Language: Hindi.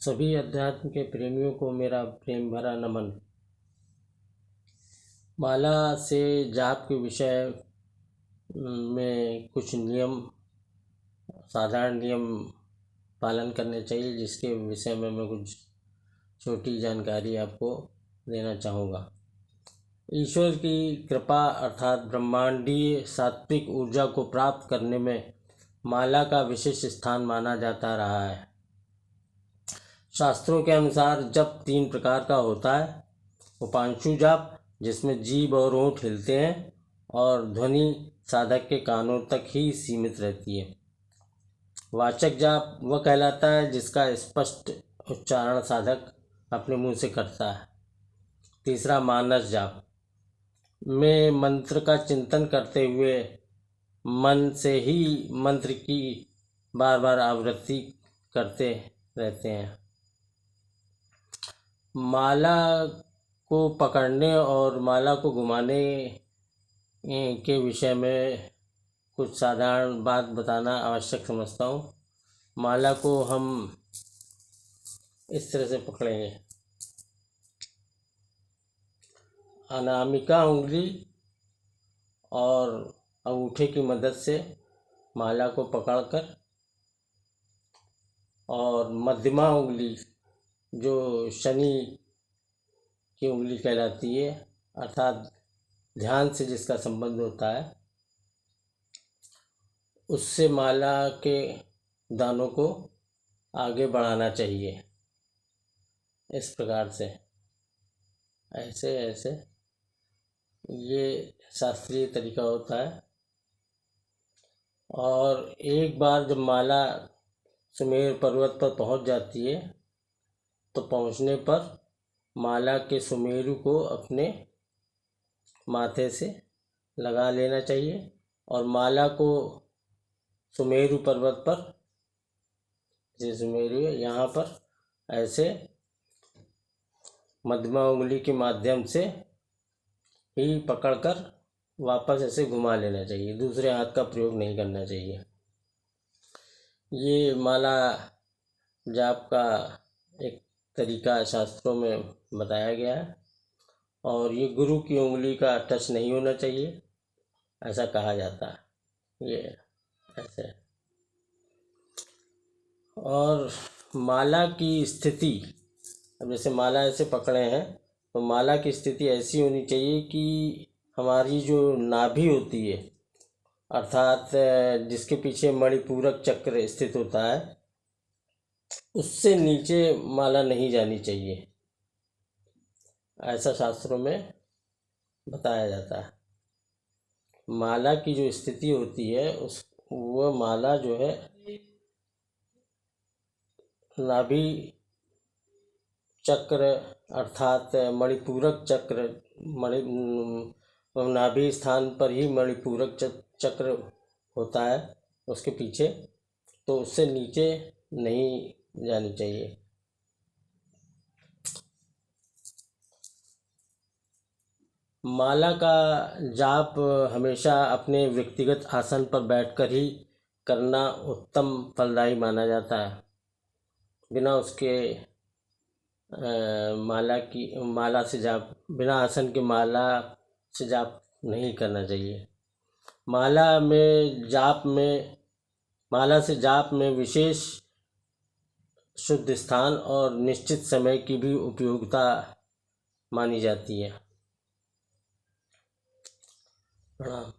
सभी अध्यात्म के प्रेमियों को मेरा प्रेम भरा नमन। माला से जाप के विषय में कुछ नियम, साधारण नियम पालन करने चाहिए, जिसके विषय में मैं कुछ छोटी जानकारी आपको देना चाहूँगा। ईश्वर की कृपा अर्थात ब्रह्मांडीय सात्विक ऊर्जा को प्राप्त करने में माला का विशिष्ट स्थान माना जाता रहा है। शास्त्रों के अनुसार जप 3 प्रकार का होता है। उपांशु जाप, जिसमें जीभ और होंठ हिलते हैं और ध्वनि साधक के कानों तक ही सीमित रहती है। वाचक जाप वह कहलाता है जिसका स्पष्ट उच्चारण साधक अपने मुंह से करता है। तीसरा मानस जाप में मंत्र का चिंतन करते हुए मन से ही मंत्र की बार बार आवृत्ति करते रहते हैं। माला को पकड़ने और माला को घुमाने के विषय में कुछ साधारण बात बताना आवश्यक समझता हूँ। माला को हम इस तरह से पकड़ेंगे। अनामिका उंगली और अंगूठे की मदद से माला को पकड़कर, और मध्यमा उंगली जो शनि की उंगली कहलाती है, अर्थात ध्यान से जिसका संबंध होता है, उससे माला के दानों को आगे बढ़ाना चाहिए। इस प्रकार से ऐसे ऐसे ये शास्त्रीय तरीका होता है। और एक बार जब माला सुमेर पर्वत पर पहुंच जाती है तो पहुंचने पर माला के सुमेरु को अपने माथे से लगा लेना चाहिए और माला को सुमेरु पर्वत पर, जैसे सुमेरु है यहाँ पर, ऐसे मध्यमा उंगली के माध्यम से ही पकड़कर वापस ऐसे घुमा लेना चाहिए। दूसरे हाथ का प्रयोग नहीं करना चाहिए। ये माला जाप का एक तरीका शास्त्रों में बताया गया है। और ये गुरु की उंगली का टच नहीं होना चाहिए, ऐसा कहा जाता है। ये ऐसे। और माला की स्थिति, अब जैसे माला ऐसे पकड़े हैं तो माला की स्थिति ऐसी होनी चाहिए कि हमारी जो नाभि होती है, अर्थात जिसके पीछे मणिपूरक चक्र स्थित होता है, उससे नीचे माला नहीं जानी चाहिए, ऐसा शास्त्रों में बताया जाता है। माला की जो स्थिति होती है वह माला जो है नाभि चक्र अर्थात मणिपूरक चक्र, नाभि स्थान पर ही मणिपूरक चक्र होता है उसके पीछे, तो उससे नीचे नहीं जानी चाहिए। माला का जाप हमेशा अपने व्यक्तिगत आसन पर बैठकर ही करना उत्तम फलदायी माना जाता है। बिना उसके माला से जाप, बिना आसन के माला से जाप नहीं करना चाहिए। माला से जाप में विशेष शुद्ध स्थान और निश्चित समय की भी उपयोगिता मानी जाती है। प्रणाम।